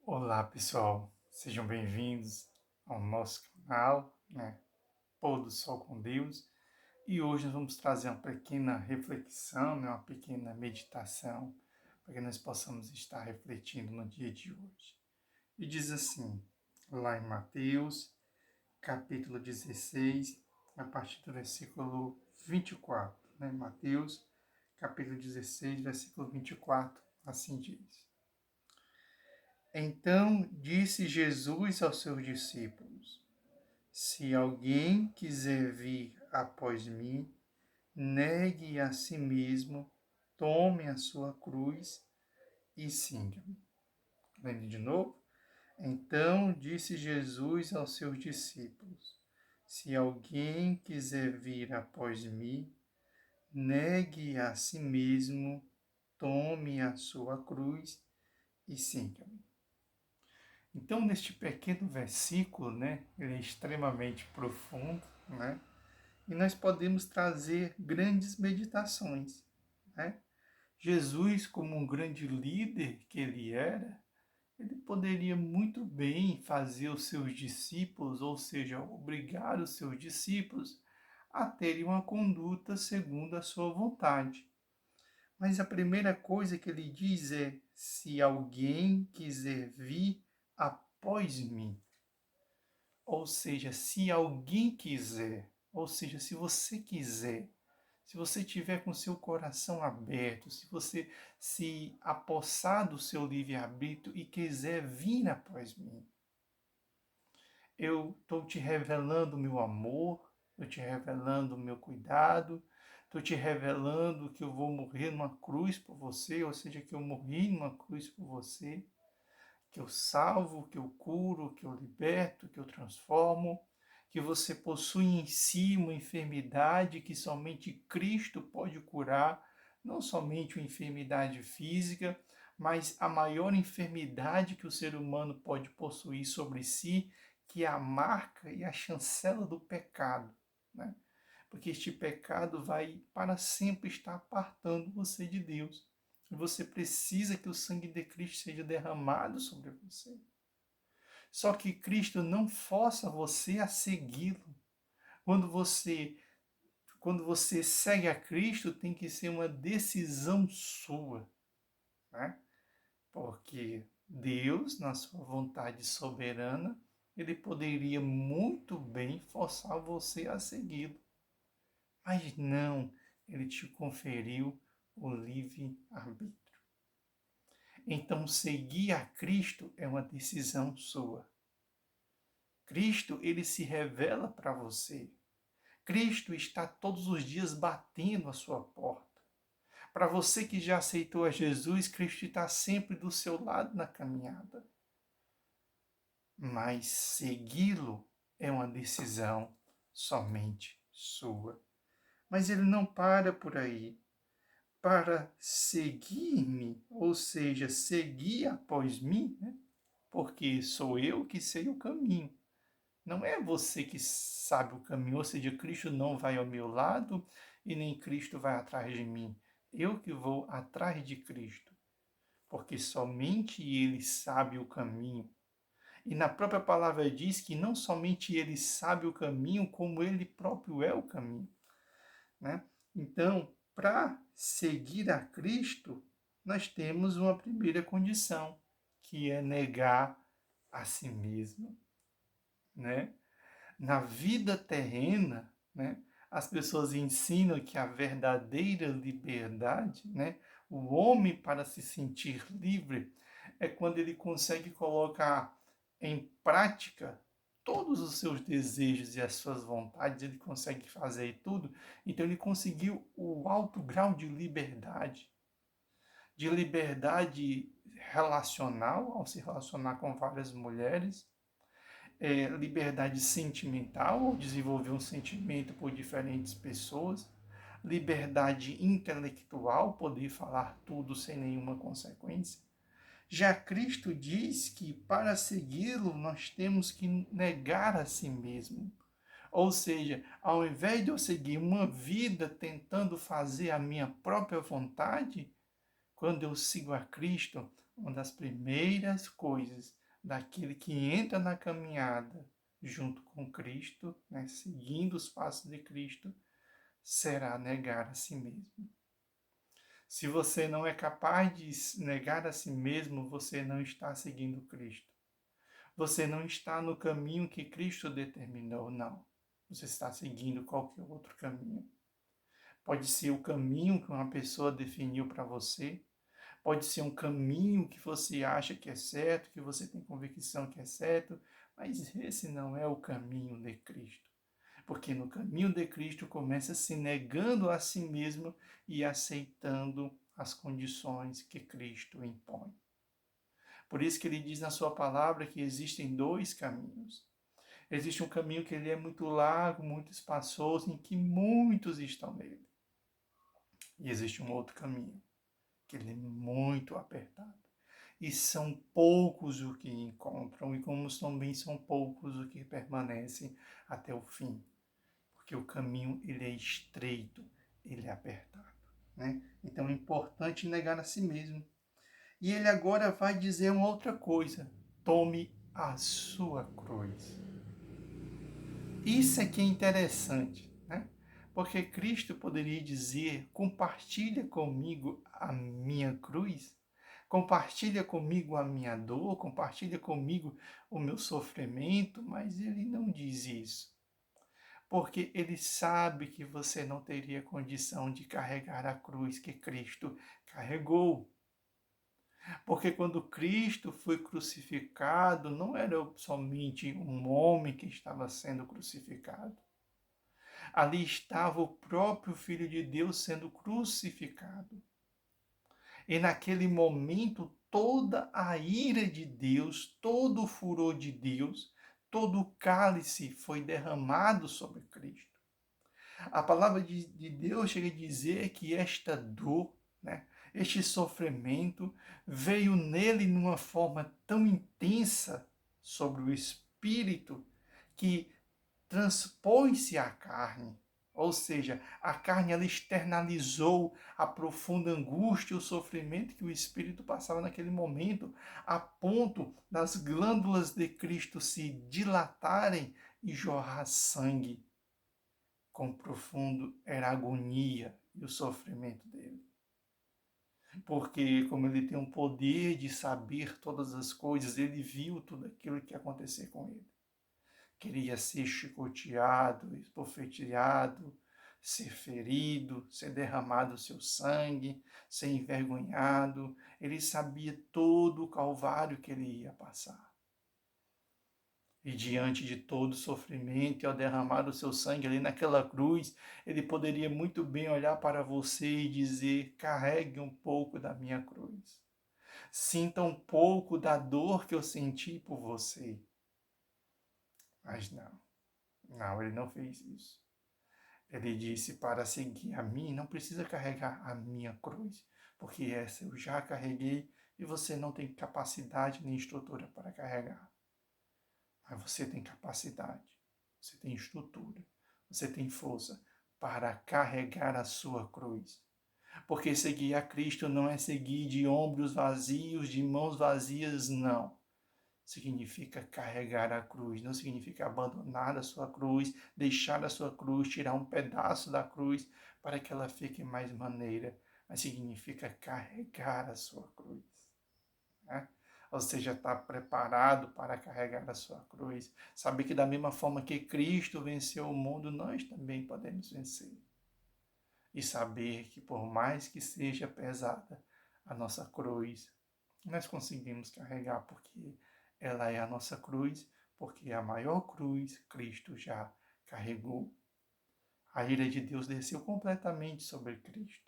Olá pessoal, sejam bem-vindos ao nosso canal, Pôr do Sol com Deus. E hoje nós vamos trazer uma pequena reflexão, uma pequena meditação, para que nós possamos estar refletindo no dia de hoje. E diz assim, lá em Mateus, capítulo 16, a partir do versículo 24. Mateus, capítulo 16, versículo 24, assim diz. Então disse Jesus aos seus discípulos: Se alguém quiser vir após mim, negue a si mesmo, tome a sua cruz e siga-me. Lendo de novo. Então disse Jesus aos seus discípulos: Se alguém quiser vir após mim, negue a si mesmo, tome a sua cruz e siga-me. Então, neste pequeno versículo, ele é extremamente profundo, e nós podemos trazer grandes meditações, né? Jesus, como um grande líder que ele era, ele poderia muito bem fazer os seus discípulos, ou seja, obrigar os seus discípulos a terem uma conduta segundo a sua vontade. Mas a primeira coisa que ele diz é: se alguém quiser vir após mim. Ou seja, se alguém quiser, ou seja, se você quiser, se você tiver com seu coração aberto, se você se apossar do seu livre-arbítrio e quiser vir após mim, eu estou te revelando o meu amor, estou te revelando o meu cuidado, estou te revelando que eu vou morrer numa cruz por você, ou seja, que eu morri numa cruz por você, que eu salvo, que eu curo, que eu liberto, que eu transformo, que você possui em si uma enfermidade que somente Cristo pode curar, não somente uma enfermidade física, mas a maior enfermidade que o ser humano pode possuir sobre si, que é a marca e a chancela do pecado, né? Porque este pecado vai para sempre estar apartando você de Deus. E você precisa que o sangue de Cristo seja derramado sobre você. Só que Cristo não força você a segui-lo. Quando você, quando você segue a Cristo, tem que ser uma decisão sua, né? Porque Deus, na sua vontade soberana, ele poderia muito bem forçar você a segui-lo. Mas não, ele te conferiu o livre-arbítrio. Então, seguir a Cristo é uma decisão sua. Cristo, ele se revela para você. Cristo está todos os dias batendo a sua porta. Para você que já aceitou a Jesus, Cristo está sempre do seu lado na caminhada. Mas segui-lo é uma decisão somente sua. Mas ele não para por aí. Para seguir-me, ou seja, seguir após mim, porque sou eu que sei o caminho. Não é você que sabe o caminho, ou seja, Cristo não vai ao meu lado e nem Cristo vai atrás de mim. Eu que vou atrás de Cristo, porque somente Ele sabe o caminho. E na própria palavra diz que não somente Ele sabe o caminho, como Ele próprio é o caminho, né? Então, para seguir a Cristo, nós temos uma primeira condição, que é negar a si mesmo, né? Na vida terrena, as pessoas ensinam que a verdadeira liberdade, o homem para se sentir livre é quando ele consegue colocar em prática todos os seus desejos e as suas vontades, ele consegue fazer tudo. Então ele conseguiu o alto grau de liberdade relacional, ao se relacionar com várias mulheres, liberdade sentimental, ou desenvolver um sentimento por diferentes pessoas, liberdade intelectual, poder falar tudo sem nenhuma consequência. Já Cristo diz que para segui-lo nós temos que negar a si mesmo. Ou seja, ao invés de eu seguir uma vida tentando fazer a minha própria vontade, quando eu sigo a Cristo, uma das primeiras coisas daquele que entra na caminhada junto com Cristo, né, seguindo os passos de Cristo, será negar a si mesmo. Se você não é capaz de negar a si mesmo, você não está seguindo Cristo. Você não está no caminho que Cristo determinou, não. Você está seguindo qualquer outro caminho. Pode ser o caminho que uma pessoa definiu para você, pode ser um caminho que você acha que é certo, que você tem convicção que é certo, mas esse não é o caminho de Cristo. Porque no caminho de Cristo começa se negando a si mesmo e aceitando as condições que Cristo impõe. Por isso que ele diz na sua palavra que existem dois caminhos. Existe um caminho que ele é muito largo, muito espaçoso, em que muitos estão nele. E existe um outro caminho, que ele é muito apertado. E são poucos os que encontram, e como também são poucos os que permanecem até o fim. Porque o caminho ele é estreito, ele é apertado. Né? Então é importante negar a si mesmo. E ele agora vai dizer uma outra coisa: tome a sua cruz. Isso é que é interessante, né? Porque Cristo poderia dizer: compartilha comigo a minha cruz, compartilha comigo a minha dor, compartilha comigo o meu sofrimento, mas ele não diz isso. Porque ele sabe que você não teria condição de carregar a cruz que Cristo carregou. Porque quando Cristo foi crucificado, não era somente um homem que estava sendo crucificado. Ali estava o próprio Filho de Deus sendo crucificado. E naquele momento, toda a ira de Deus, todo o furor de Deus, todo o cálice foi derramado sobre Cristo. A palavra de Deus chega a dizer que esta dor, né, este sofrimento, veio nele numa forma tão intensa sobre o espírito que transpôs-se à carne. Ou seja, a carne ela externalizou a profunda angústia e o sofrimento que o espírito passava naquele momento, a ponto das glândulas de Cristo se dilatarem e jorrar sangue. Quão profundo era a agonia e o sofrimento dele. Porque, como ele tem um poder de saber todas as coisas, ele viu tudo aquilo que ia acontecer com ele. Queria ser chicoteado, esbofeteado, ser ferido, ser derramado o seu sangue, ser envergonhado. Ele sabia todo o calvário que ele ia passar. E diante de todo o sofrimento e ao derramar o seu sangue ali naquela cruz, ele poderia muito bem olhar para você e dizer: carregue um pouco da minha cruz. Sinta um pouco da dor que eu senti por você. Mas não, ele não fez isso. Ele disse: para seguir a mim, não precisa carregar a minha cruz, porque essa eu já carreguei e você não tem capacidade nem estrutura para carregar. Mas você tem capacidade, você tem estrutura, você tem força para carregar a sua cruz. Porque seguir a Cristo não é seguir de ombros vazios, de mãos vazias, não. Significa carregar a cruz, não significa abandonar a sua cruz, deixar a sua cruz, tirar um pedaço da cruz para que ela fique mais maneira, mas significa carregar a sua cruz. Né? Ou seja, estar preparado para carregar a sua cruz. Saber que da mesma forma que Cristo venceu o mundo, nós também podemos vencer. E saber que por mais que seja pesada a nossa cruz, nós conseguimos carregar porque ela é a nossa cruz, porque a maior cruz Cristo já carregou. A ira de Deus desceu completamente sobre Cristo.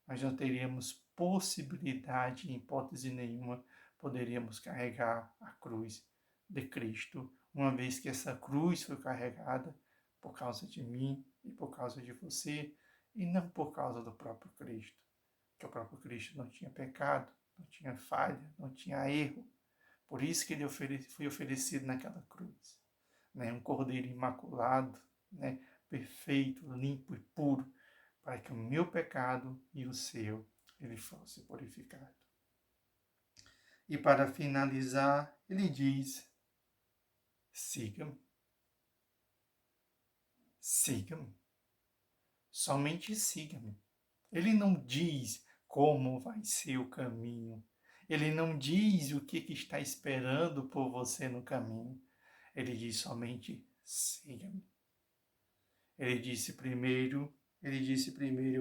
Nós não teríamos possibilidade, em hipótese nenhuma, poderíamos carregar a cruz de Cristo, uma vez que essa cruz foi carregada por causa de mim e por causa de você, e não por causa do próprio Cristo, que o próprio Cristo não tinha pecado, não tinha falha, não tinha erro. Por isso que ele foi oferecido naquela cruz, né? Um cordeiro imaculado, né? Perfeito, limpo e puro, para que o meu pecado e o seu ele fosse purificado. E para finalizar, ele diz: siga-me, siga-me, somente siga-me. Ele não diz como vai ser o caminho. Ele não diz o que está esperando por você no caminho. Ele diz somente: siga-me. Ele disse primeiro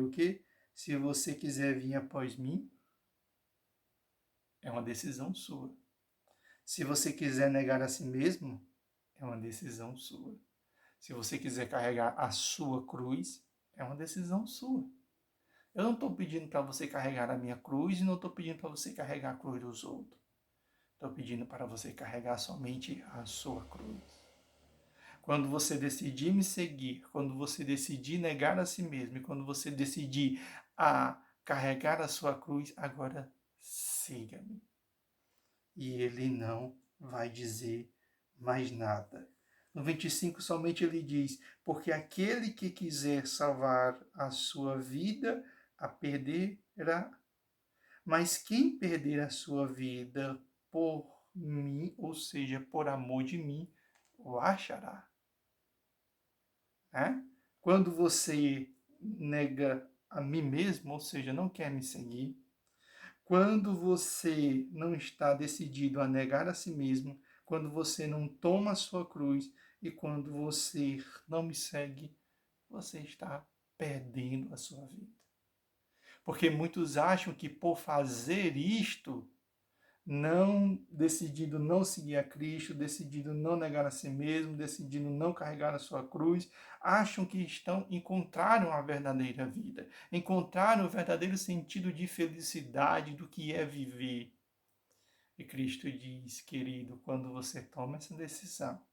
o quê? Se você quiser vir após mim, é uma decisão sua. Se você quiser negar a si mesmo, é uma decisão sua. Se você quiser carregar a sua cruz, é uma decisão sua. Eu não estou pedindo para você carregar a minha cruz e não estou pedindo para você carregar a cruz dos outros. Estou pedindo para você carregar somente a sua cruz. Quando você decidir me seguir, quando você decidir negar a si mesmo e quando você decidir a carregar a sua cruz, agora siga-me. E ele não vai dizer mais nada. No 25, somente ele diz: porque aquele que quiser salvar a sua vida, a perderá. Mas quem perder a sua vida por mim, ou seja, por amor de mim, o achará. Né? Quando você nega a mim mesmo, ou seja, não quer me seguir, quando você não está decidido a negar a si mesmo, quando você não toma a sua cruz e quando você não me segue, você está perdendo a sua vida. Porque muitos acham que por fazer isto, não decidido não seguir a Cristo, decidido não negar a si mesmo, decidido não carregar a sua cruz, acham que encontraram a verdadeira vida, encontraram o verdadeiro sentido de felicidade do que é viver. E Cristo diz, querido, quando você toma essa decisão,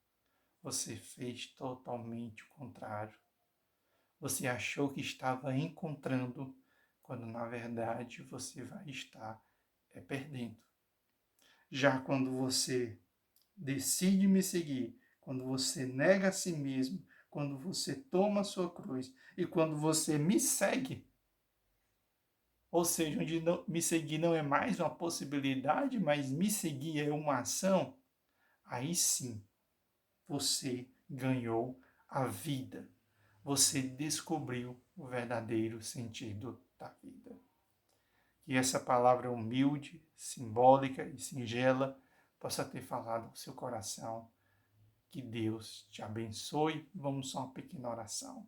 você fez totalmente o contrário. Você achou que estava encontrando, quando na verdade você vai estar perdendo. Já quando você decide me seguir, quando você nega a si mesmo, quando você toma a sua cruz e quando você me segue, ou seja, onde não, me seguir não é mais uma possibilidade, mas me seguir é uma ação, aí sim você ganhou a vida. Você descobriu o verdadeiro sentido da vida. Que essa palavra humilde, simbólica e singela possa ter falado ao seu coração. Que Deus te abençoe. Vamos só uma pequena oração.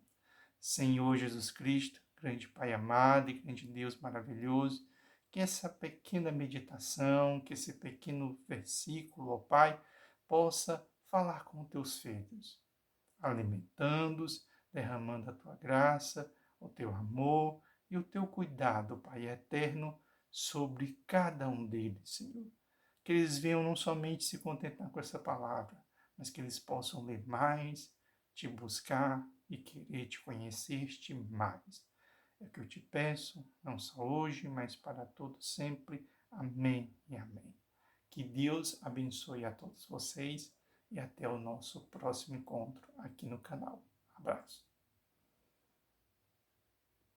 Senhor Jesus Cristo, grande Pai amado e grande Deus maravilhoso, que essa pequena meditação, que esse pequeno versículo, ó Pai, possa falar com teus filhos, alimentando-os, derramando a tua graça, o teu amor e o teu cuidado, Pai eterno, sobre cada um deles, Senhor. Que eles venham não somente se contentar com essa palavra, mas que eles possam ler mais, te buscar e querer te conhecer-te mais. É o que eu te peço, não só hoje, mas para todos sempre. Amém e amém. Que Deus abençoe a todos vocês e até o nosso próximo encontro aqui no canal. Abraço.